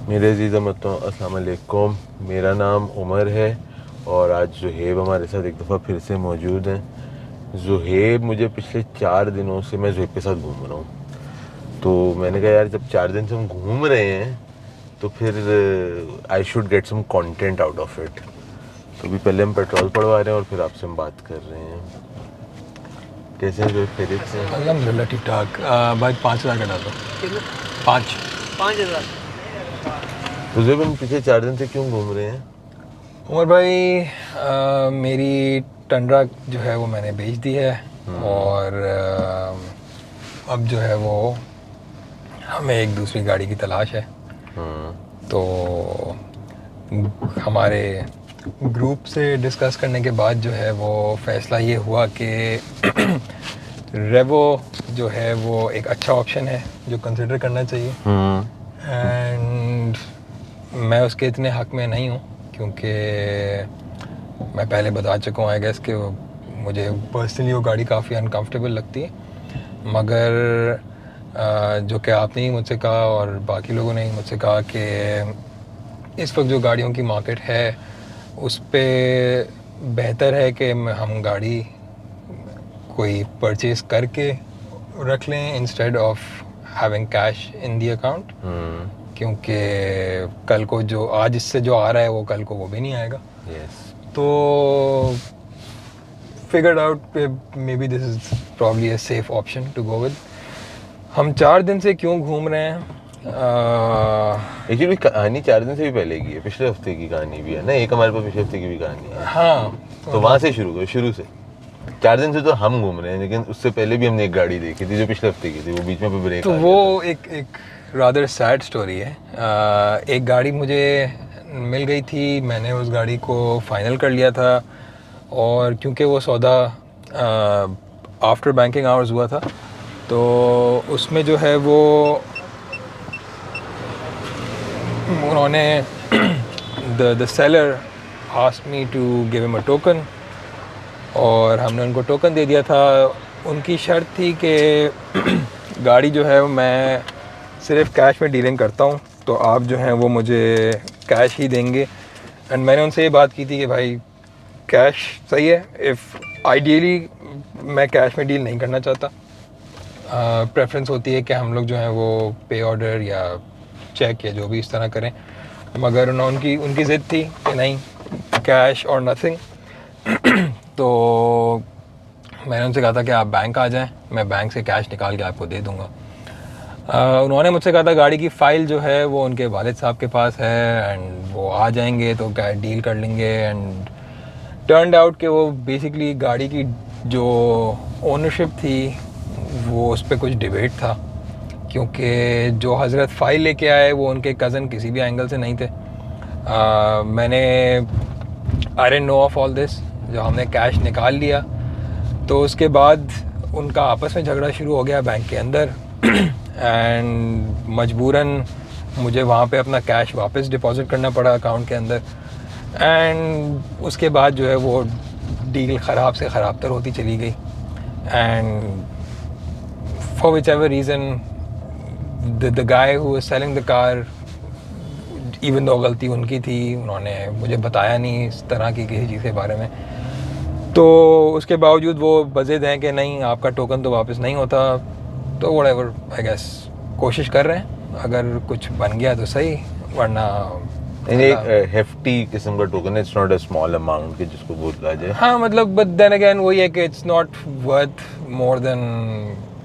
मेरे अजीज़ अहमदों अस्सलाम वालेकुम। मेरा नाम उमर है और आज ज़ुहैब हमारे साथ एक दफ़ा फिर से मौजूद हैं। ज़ुहैब मुझे पिछले 4 दिनों से मैं ज़ुहैब के साथ घूम रहा हूँ, तो मैंने कहा यार जब 4 दिन से हम घूम रहे हैं तो फिर I should get some content out of it. तो अभी पहले हम पेट्रोल पड़वा रहे हैं और फिर आपसे हम बात कर रहे हैं। कैसे हैं ज़ुहैब, खैरियत से हैं? अल्हम्दुलिल्लाह ठीक ठाक। भाई 5,000 का डाल दो। 5,000। तो ज़ुहैब हम पिछले 4 दिन से क्यों घूम रहे हैं? उमर भाई, मेरी टंडरा जो है वो मैंने बेच दी है और अब जो है वो हमें एक दूसरी गाड़ी की तलाश है। तो हमारे ग्रुप से डिस्कस करने के बाद जो है वो फ़ैसला ये हुआ कि रेवो जो है वो एक अच्छा ऑप्शन है जो कंसिडर करना चाहिए। एंड मैं उसके इतने हक़ में नहीं हूँ क्योंकि मैं पहले बता चुका हूँ आई गेस कि मुझे पर्सनली वो गाड़ी काफ़ी अनकंफर्टेबल लगती है। मगर जो कि आपने ही मुझसे कहा और बाकी लोगों ने ही मुझसे कहा कि इस वक्त जो गाड़ियों की मार्केट है उस पे बेहतर है कि हम गाड़ी कोई परचेज़ करके रख लें instead of having cash in the account, क्योंकि कल को जो आज इससे जो आ रहा है वो कल को वो भी नहीं आएगा। तो figured out maybe this is probably a safe option to go with. हम 4 दिन से क्यों घूम रहे हैं? एक्चुअली कहानी 4 दिन से भी पहले की है, पिछले हफ्ते की कहानी भी है ना, एक हमारे पास पिछले हफ्ते की भी कहानी है। हाँ, तो वहाँ से शुरू करो, शुरू से। 4 दिन से तो हम घूम रहे हैं, लेकिन उससे पहले भी हमने एक गाड़ी देखी थी जो पिछले हफ्ते की थी, वो बीच में ब्रेक तो आ वो गया था। एक रादर सैड स्टोरी है। एक गाड़ी मुझे मिल गई थी, मैंने उस गाड़ी को फाइनल कर लिया था और क्योंकि वो सौदा आफ्टर बैंकिंग आवर्स हुआ था तो उसमें जो है वो उन्होंने the seller asked me to give him a token और हमने उनको टोकन दे दिया था। उनकी शर्त थी कि गाड़ी जो है मैं सिर्फ कैश में डीलिंग करता हूँ तो आप जो हैं वो मुझे कैश ही देंगे। एंड मैंने उनसे ये बात की थी कि भाई कैश सही है, इफ़ आइडियली मैं कैश में डील नहीं करना चाहता। प्रेफरेंस होती है कि हम लोग जो हैं वो पे ऑर्डर या चेक या जो भी इस तरह करें, मगर उनकी उनकी ज़िद थी कि नहीं, कैश और नथिंग। तो मैंने उनसे कहा था कि आप बैंक आ जाएं, मैं बैंक से कैश निकाल के आपको दे दूंगा। उन्होंने मुझसे कहा था गाड़ी की फ़ाइल जो है वो उनके वालिद साहब के पास है एंड वो आ जाएंगे तो क्या डील कर लेंगे। एंड टर्न्ड आउट कि वो बेसिकली गाड़ी की जो ओनरशिप थी वो उस पर कुछ डिबेट था, क्योंकि जो हज़रत फ़ाइल लेके आए वो उनके कज़न किसी भी एंगल से नहीं थे। मैंने I didn't know of all this. जो हमने कैश निकाल लिया तो उसके बाद उनका आपस में झगड़ा शुरू हो गया बैंक के अंदर एंड मजबूरन मुझे वहाँ पे अपना कैश वापस डिपॉज़िट करना पड़ा अकाउंट के अंदर। एंड उसके बाद जो है वो डील ख़राब से ख़राब तर होती चली गई and for which ever reason the guy who was selling the car, even though गलती उनकी थी, उन्होंने मुझे बताया नहीं इस तरह की किसी चीज़ के बारे में, तो उसके बावजूद वो बज़िद हैं कि नहीं आपका टोकन तो वापस नहीं होता। तो व्हाटएवर, आई गेस कोशिश कर रहे हैं, अगर कुछ बन गया तो सही, वरना एक हेफ्टी किस्म का टोकन है, it's not a small amount कि जिसको बोला जाए। हाँ मतलब बट देन अगेन वही है कि it's not worth more than,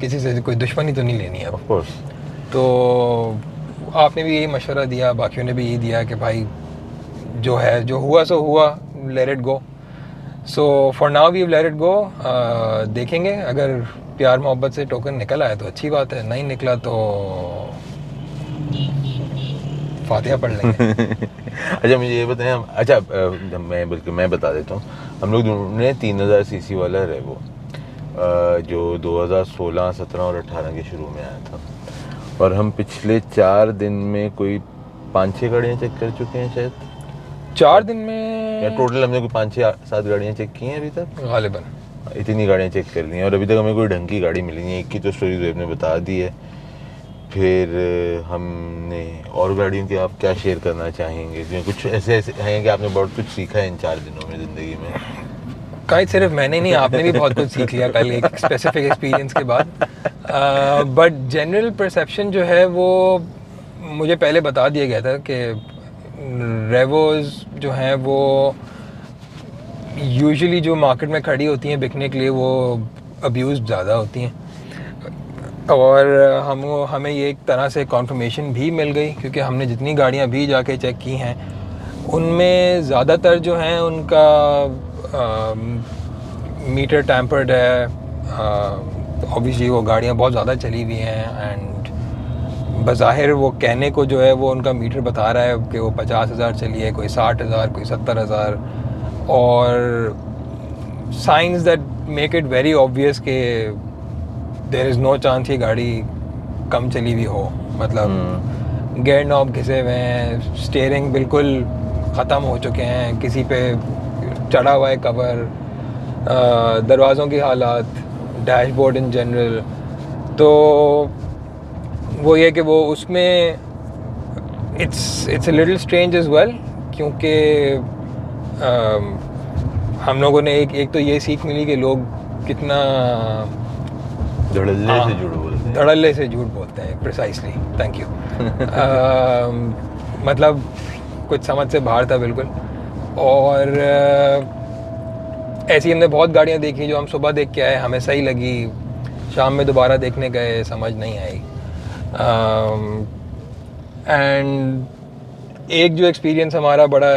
किसी से कोई दुश्मनी तो नहीं लेनी है। Of course. तो आपने भी यही मशवरा दिया, बाकियों ने भी यही दिया कि भाई जो है जो हुआ सो हुआ, let it go. So for now we let it go. देखेंगे अगर प्यार मोहब्बत से टोकन निकल आया तो अच्छी बात है, नहीं निकला तो फातिहा पढ़ लेंगे। अच्छा मुझे ये बताएं हम, अच्छा मैं बता देता हूँ। हम लोग ने 3000 सीसी वाला रेवो जो 2016, 17 और 18 के शुरू में आया था, और हम पिछले 4 दिन में कोई 5-6 गाड़ियाँ चेक कर चुके हैं शायद। 4 दिन या में टोटल हमने कोई 5-6-7 गाड़ियाँ चेक की हैं अभी तक, गालिबन। इतनी गाड़ियाँ चेक कर ली हैं और अभी तक हमें कोई ढंग की गाड़ी मिली नहीं है। एक की तो स्टोरी ज़ुहैब ने बता दी है। फिर हमने और गाड़ियों के आप क्या शेयर करना चाहेंगे, क्योंकि कुछ ऐसे ऐसे हैं कि आपने बहुत कुछ सीखा है इन 4 दिनों में ज़िंदगी में? कहीं सिर्फ मैंने नहीं, आपने भी बहुत कुछ सीख लिया कल एक स्पेसिफिक एक्सपीरियंस के बाद। बट जनरल परसेप्शन जो है वो मुझे पहले बता दिया गया था कि रेवोज जो हैं वो यूजुअली जो मार्केट में खड़ी होती हैं बिकने के लिए वो अब्यूज़ ज़्यादा होती हैं। और हमें ये एक तरह से कॉन्फर्मेशन भी मिल गई, क्योंकि हमने जितनी गाड़ियाँ भी जाके चेक की हैं उनमें ज़्यादातर जो हैं उनका मीटर टैम्पर्ड है। ऑब्वियसली वो गाड़ियाँ बहुत ज़्यादा चली हुई हैं एंड बज़ाहिर वो कहने को जो है वो उनका मीटर बता रहा है कि वो 50,000 चली है, कोई 60,000, कोई 70,000, और science that make it very obvious कि देयर इज़ नो चांस ये गाड़ी कम चली हुई हो। मतलब गेयर नॉब घिसे हुए हैं, स्टीयरिंग बिल्कुल ख़त्म हो चुके हैं, किसी पे चढ़ा हुआ है कवर, दरवाज़ों की हालात, डैशबोर्ड इन जनरल। तो वो ये कि वो उसमें it's a little strange as well, क्योंकि हम लोगों ने एक तो ये सीख मिली कि लोग कितना धड़ल्ले से झूठ बोलते हैं। Precisely, thank you. मतलब कुछ समझ से बाहर था बिल्कुल। और ऐसी हमने बहुत गाड़ियाँ देखी जो हम सुबह देख के आए, हमें सही लगी, शाम में दोबारा देखने गए, समझ नहीं आई। एंड एक जो एक्सपीरियंस हमारा बड़ा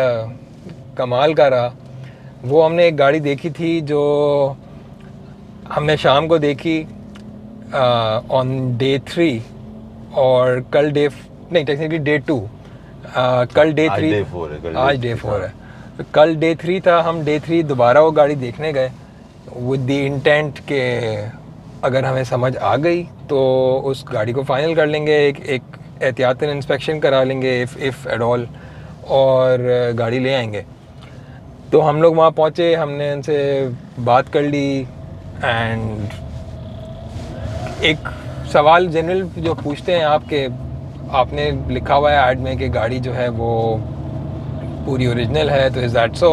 कमाल का रहा, वो हमने एक गाड़ी देखी थी जो हमने शाम को देखी ऑन डे 3, और कल टेक्निकली डे 2, कल डे 3, आज डे 4 है। कल डे 3 था, हम डे 3 दोबारा वो गाड़ी देखने गए विद द इंटेंट के अगर हमें समझ आ गई तो उस गाड़ी को फाइनल कर लेंगे, एक एहतियातन इंस्पेक्शन करा लेंगे इफ़ एट ऑल, और गाड़ी ले आएंगे। तो हम लोग वहाँ पहुँचे, हमने उनसे बात कर ली एंड एक सवाल जनरल जो पूछते हैं आपने लिखा हुआ है ऐड में कि गाड़ी जो है वो पूरी ओरिजिनल है, तो is that so?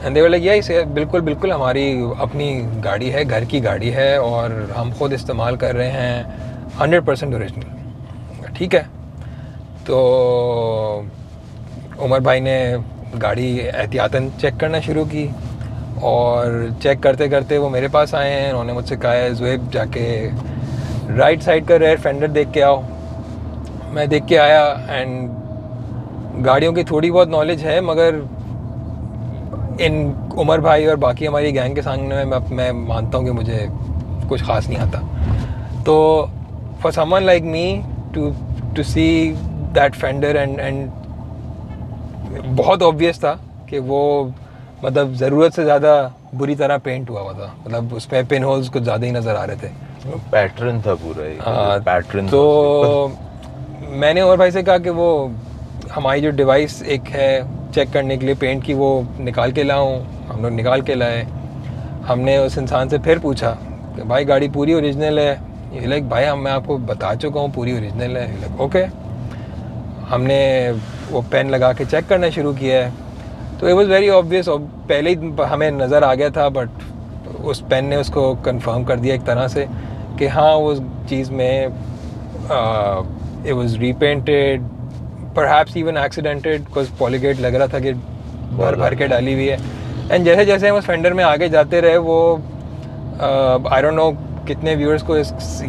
And they were like yes, बिल्कुल बिल्कुल हमारी अपनी गाड़ी है, घर की गाड़ी है और हम खुद इस्तेमाल कर रहे हैं, 100% ओरिजिनल। ठीक है। तो उमर भाई ने गाड़ी एहतियातन चेक करना शुरू की और चेक करते करते वो मेरे पास आए हैं। उन्होंने मुझसे कहा है ज़ुहैब जाके राइट साइड का रेयर फेंडर देख के आओ। मैं देख के आया एंड गाड़ियों की थोड़ी बहुत नॉलेज है, मगर इन उमर भाई और बाकी हमारी गैंग के सामने मैं मानता हूँ कि मुझे कुछ ख़ास नहीं आता। तो for someone like me to see that fender and बहुत ऑब्वियस था कि वो मतलब ज़रूरत से ज़्यादा बुरी तरह पेंट हुआ था, मतलब उसमें पिन होल्स कुछ ज़्यादा ही नज़र आ रहे थे, पैटर्न था पूरा पैटर्न। तो मैंने उमर भाई से कहा कि वो हमारी जो डिवाइस एक है चेक करने के लिए पेंट की, वो निकाल के लाऊं। हम लोग निकाल के लाए। हमने उस इंसान से फिर पूछा कि भाई गाड़ी पूरी ओरिजिनल है? ये लाइक भाई मैं आपको बता चुका हूँ पूरी ओरिजिनल है। Like okay. हमने वो पेन लगा के चेक करना शुरू किया है, तो इट वाज वेरी ऑब्वियस, और पहले ही हमें नज़र आ गया था, बट उस पेन ने उसको कंफर्म कर दिया एक तरह से कि हाँ वो चीज़ में it was repainted, perhaps even accidented, because polygate लग रहा था कि भर के डाली हुई है। एंड जैसे जैसे हम उस फेंडर में आगे जाते रहे, वो आई डोंट नो कितने व्यूअर्स को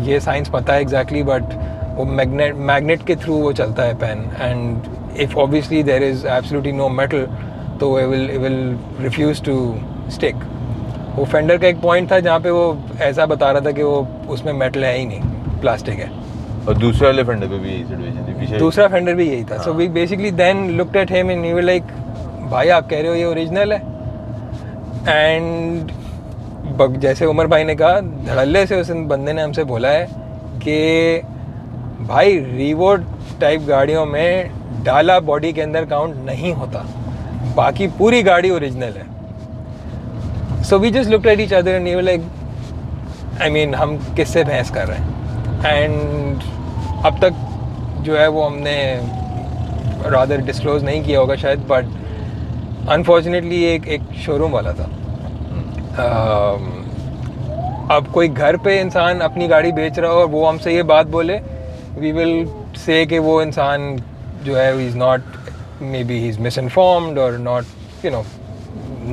ये साइंस पता है एग्जैक्टली, बट वो मैग्नेट के थ्रू वो चलता है pen, and if obviously there is absolutely no metal, तो it will refuse to stick। वो फेंडर का एक पॉइंट था जहाँ पे वो ऐसा बता रहा था कि वो उसमें मेटल है ही नहीं, प्लास्टिक है। और दूसरे वाले फेंडर पे भी यही सिचुएशन थी पीछे, दूसरा फेंडर भी यही था। So we basically then looked at him and we were like भाई आप कह रहे हो ये ओरिजिनल है? एंड जैसे उमर भाई ने कहा, धड़ल्ले से उस बंदे ने हमसे बोला है कि भाई रीवो टाइप गाड़ियों में डाला बॉडी के अंदर काउंट नहीं होता, बाकी पूरी गाड़ी ओरिजिनल है। So we just looked at each other and we were like, I mean हम किससे बहस कर रहे हैं? एंड अब तक जो है वो हमने रादर डिस्क्लोज नहीं किया होगा शायद, बट अनफॉर्चुनेटली एक शोरूम वाला था। अब कोई घर पे इंसान अपनी गाड़ी बेच रहा हो और वो हमसे ये बात बोले, वी विल से कि वो इंसान जो है he is not, may be he is misinformed और not you know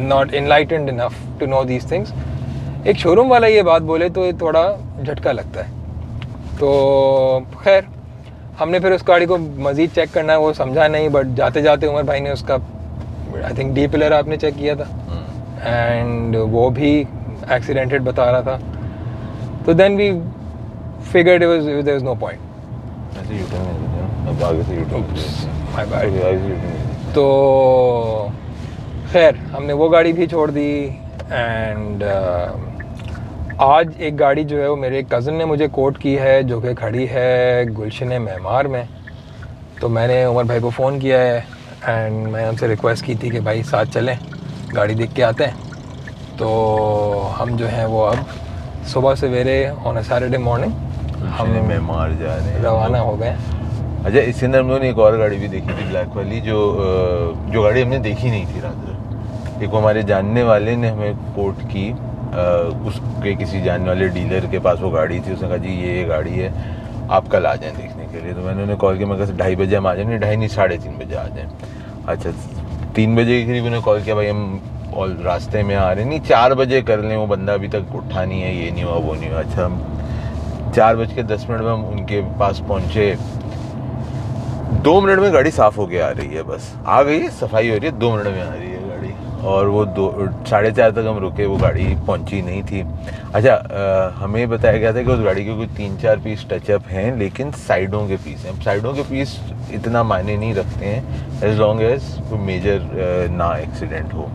not enlightened enough to know these things. एक शोरूम वाला ये बात बोले तो ये थोड़ा झटका लगता है। तो खैर हमने फिर उस गाड़ी को मज़ीद चेक करना है वो समझा नहीं, बट जाते जाते उमर भाई ने उसका आई थिंक डी पिलर आपने चेक किया था एंड वो भी एक्सीडेंटेड बता रहा था। तो then we figured there was no point. ऐसे यूटर्न नहीं देते ना, अब आगे से यूटर्न माय बैड। तो खैर हमने वो गाड़ी भी छोड़ दी एंड आज एक गाड़ी जो है वो मेरे कज़न ने मुझे कोट की है जो कि खड़ी है गुलशन मेमार में। तो मैंने उमर भाई को फ़ोन किया है एंड मैं उनसे रिक्वेस्ट की थी कि भाई साथ चलें, गाड़ी देख के आते हैं। तो हम जो हैं वो अब सुबह सवेरे ऑन अ सैटरडे मॉर्निंग हम मेमार जा रहे हैं, रवाना हो गए। अच्छा, इसके अंदर हम लोगों ने एक और गाड़ी भी देखी थी ब्लैक वाली, जो गाड़ी हमने देखी नहीं थी रात। एक हमारे जानने वाले ने हमें कोट की, उसके किसी जानने वाले डीलर के पास वो गाड़ी थी। उसने कहा जी ये गाड़ी है, आप कल आ जाएं देखने के लिए। तो मैंने उन्हें कॉल किया, मैं कहा 2:30 बजे हम आ जाएं। नहीं 2:30 नहीं 3:30 बजे आ जाएं। अच्छा 3 बजे के करीब उन्हें कॉल किया, भाई हम और रास्ते में आ रहे हैं, नहीं 4 बजे कर लें, वो बंदा अभी तक उठा नहीं है, ये नहीं हुआ वो नहीं हुआ। अच्छा हम 4:10 में हम उनके पास पहुँचे। 2 मिनट में गाड़ी साफ़ होके आ रही है, बस आ गई है, सफाई हो रही है, 2 मिनट में आ रही है गाड़ी। और वो 4:30 तक हम रुके, वो गाड़ी पहुंची नहीं थी। अच्छा हमें बताया गया था कि उस गाड़ी के कुछ 3-4 पीस टचअप हैं, लेकिन साइडों के पीस हैं। साइडों के पीस इतना मायने नहीं रखते हैं एज लॉन्ग एज कोई मेजर ना एक्सीडेंट हो।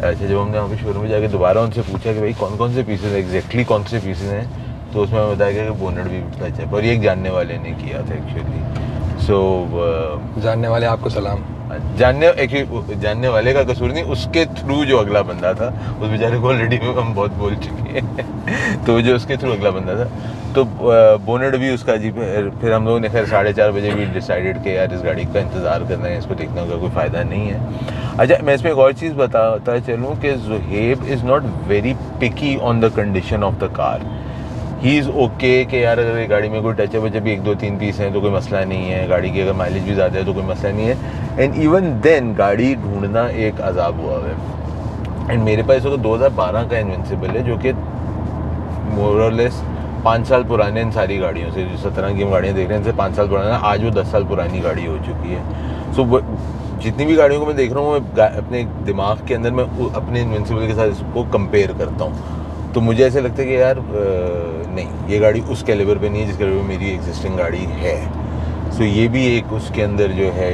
अच्छा जब हमने वहाँ पे शोरूम में जाके दोबारा उनसे पूछा कि भाई कौन कौन से पीसेज एग्जैक्टली कौन से पीसेज हैं, तो उसमें हमें बताया गया कि बोनट भी टचअप, और ये एक जानने वाले ने किया था एक्चुअली। सो जानने वाले आपको सलाम। जानने वाले का कसूर नहीं, उसके थ्रू जो अगला बंदा था, उस बेचारे को ऑलरेडी हम बहुत बोल चुके हैं तो जो उसके थ्रू अगला बंदा था, तो बोनट भी उसका जी। फिर हम लोगों ने खैर 4:30 बजे भी डिसाइडेड कि यार इस गाड़ी का इंतज़ार करना है, इसको देखने का कोई फ़ायदा नहीं है। अच्छा मैं इसमें एक और चीज़ बताता चलूँ कि Zuhaib is not very picky on the condition of the car. He is okay कि यार अगर गाड़ी में कोई टचअप वचअप भी 1-2-3 पीस हैं तो कोई मसला नहीं है, गाड़ी की अगर माइलेज भी ज़्यादा है तो कोई मसला नहीं है। एंड इवन देन गाड़ी ढूंढना एक अजाब हुआ है। एंड मेरे पास तो 2012 का इन्विंसिबल है, जो कि मोरलेस 5 साल पुराने इन सारी गाड़ियों से, जो 17 की हम गाड़ियाँ देख रहे हैं इनसे 5 साल पुराना, आज वो 10 साल पुरानी गाड़ी हो चुकी है। सो जितनी भी गाड़ियों को मैं देख रहा हूँ, मैं अपने दिमाग के अंदर मैं अपने इन्विंसिबल के साथ इसको कंपेयर करता हूँ। तो मुझे ऐसे लगता है कि यार नहीं, ये गाड़ी उस कैलिबर पे नहीं है जिस कैलिबर पे मेरी एग्जिस्टिंग गाड़ी है। सो ये भी एक उसके अंदर जो है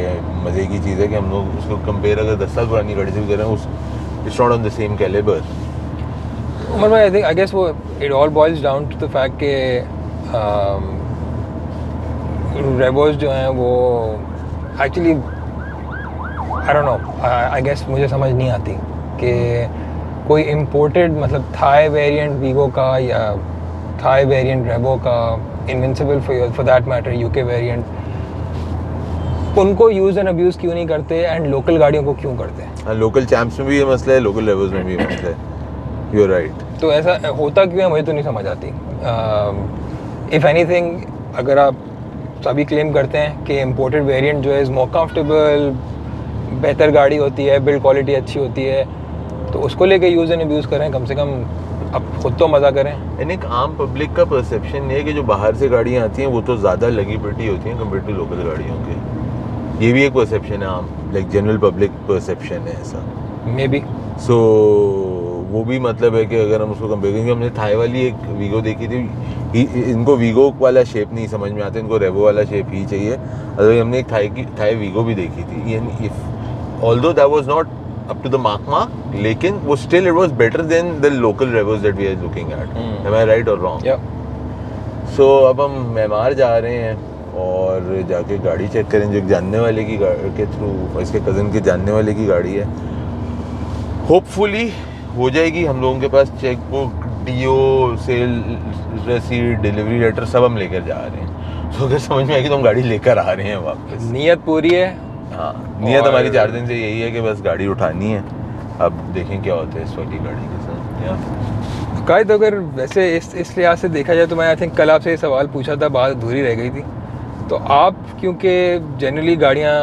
मज़े की चीज़ है कि हम लोग उसको कंपेयर अगर 10 साल पुरानी गाड़ी से भी कर रहे हैं, उस it's not on the same calibre. Umar भाई आई गेस वो it all boils down to the fact के रेवोस जो हैं वो actually I don't know, I guess मुझे समझ नहीं आती कि कोई इम्पोर्टेड मतलब थाई वेरिएंट वीगो का या थाई वेरिएंट रेवो का, invincible for that matter UK variant, उनको यूज़ एंड अब्यूज़ क्यों नहीं करते एंड लोकल गाड़ियों को क्यों करते हैं? हाँ, लोकल चैम्प्स में भी ये मसला है, लोकल रेवोस में भी ये मसला है। You are right. तो ऐसा होता क्यों है मुझे तो नहीं समझ आती। इफ़ एनीथिंग, अगर आप सभी क्लेम करते हैं कि इम्पोर्टेड वेरिएंट जो है इज़ मोर कंफर्टेबल, बेहतर गाड़ी होती है, बिल्ड क्वालिटी अच्छी होती है, तो उसको लेके यूज़ एंड अब्यूज़ करें, कम से कम अब खुद तो मज़ा करें। एंड एक आम पब्लिक का परसेप्शन ये है कि जो बाहर से गाड़ियाँ आती हैं वो तो ज़्यादा लगी पिटी होती हैं कंपेयर टू लोकल गाड़ियों के। ये भी एक परसेप्शन है आम, लाइक जनरल पब्लिक परसेप्शन है ऐसा, मे बी। सो वो भी मतलब है कि अगर हम उसको कंपेयर करेंगे, हमने थाई वाली एक वीगो देखी थी, इनको वीगो वाला शेप नहीं समझ में आता, इनको रेवो वाला शेप ही चाहिए। अगर हमने एक थाई वीगो भी देखी थी, यानी although that was not up to the mark, लेकिन वो still it was better than the local revos that we are looking at. Am I right or wrong? Yeah. So अब हम मेमार जा रहे हैं और जाके गाड़ी चेक करें, जो जानने वाले की के थ्रू, इसके कज़न के जानने वाले की गाड़ी है। होपफुली हो जाएगी। हम लोगों के पास चेक बुक, डीओ, सेल रसीद, डिलीवरी लेटर सब हम लेकर जा रहे हैं। तो अगर समझ में आएगी तो हम गाड़ी लेकर आ रहे हैं वापस। नीयत पूरी है। हाँ, नियत और- हमारी 4 दिन से यही है कि बस गाड़ी उठानी है। अब देखें क्या होता है इस वाली गाड़ी के साथ। या कायद अगर वैसे इस लिहाज से देखा जाए तो मैं आई थिंक कल आपसे ये सवाल पूछा था, बात अधूरी रह गई थी। तो आप क्योंकि जनरली गाड़ियाँ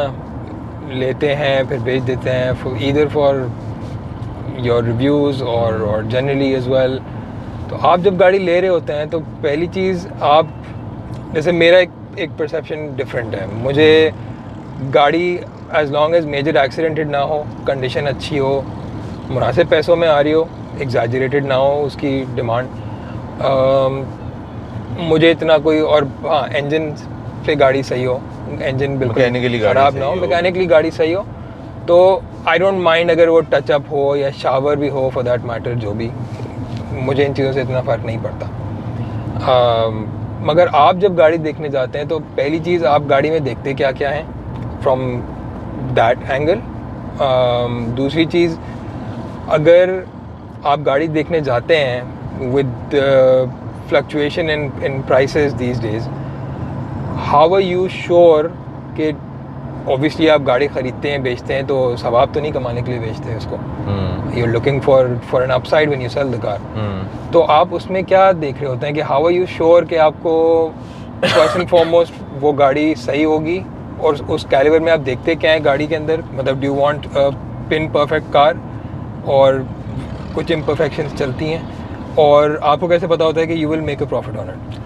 लेते हैं फिर बेच देते हैं ईदर फॉर योर रिव्यूज़ और जनरली एज वेल, तो आप जब गाड़ी ले रहे होते हैं तो पहली चीज़ आप, जैसे मेरा एक परसेप्शन डिफरेंट है। मुझे गाड़ी as long as major accidented ना हो, कंडीशन अच्छी हो, मुनासिब पैसों में आ रही हो, एग्जैजरेटेड ना हो उसकी डिमांड, मुझे इतना कोई, और हाँ इंजन पे गाड़ी सही हो, इंजन बिल्कुल Mechanically गाड़ी ख़राब ना हो, सही हो। मैकेनिकली गाड़ी सही हो, तो आई डोंट माइंड अगर वो टचअप हो या शावर भी हो फॉर दैट मैटर, जो भी, मुझे इन चीज़ों से इतना फ़र्क नहीं पड़ता। मगर आप जब गाड़ी देखने जाते हैं तो पहली चीज़ आप गाड़ी में देखते क्या क्या हैं फ्रॉम दैट एंगल। दूसरी चीज़, अगर आप गाड़ी देखने जाते हैं with fluctuation in prices these days, how are you sure कि ऑब्वियसली आप गाड़ी ख़रीदते हैं बेचते हैं तो सवाब तो नहीं कमाने के लिए बेचते हैं उसको, you are looking for an upside when you sell the car. तो आप उसमें क्या देख रहे होते हैं कि हाउ आर यू श्योर कि आपको फर्स्ट एंड फॉरमोस्ट वो गाड़ी सही होगी, और उस कैलिबर में आप देखते क्या है गाड़ी के अंदर, मतलब do you want a pin perfect car और कुछ इम्परफेक्शंस चलती हैं, और आपको कैसे पता होता है कि you will make a profit on it?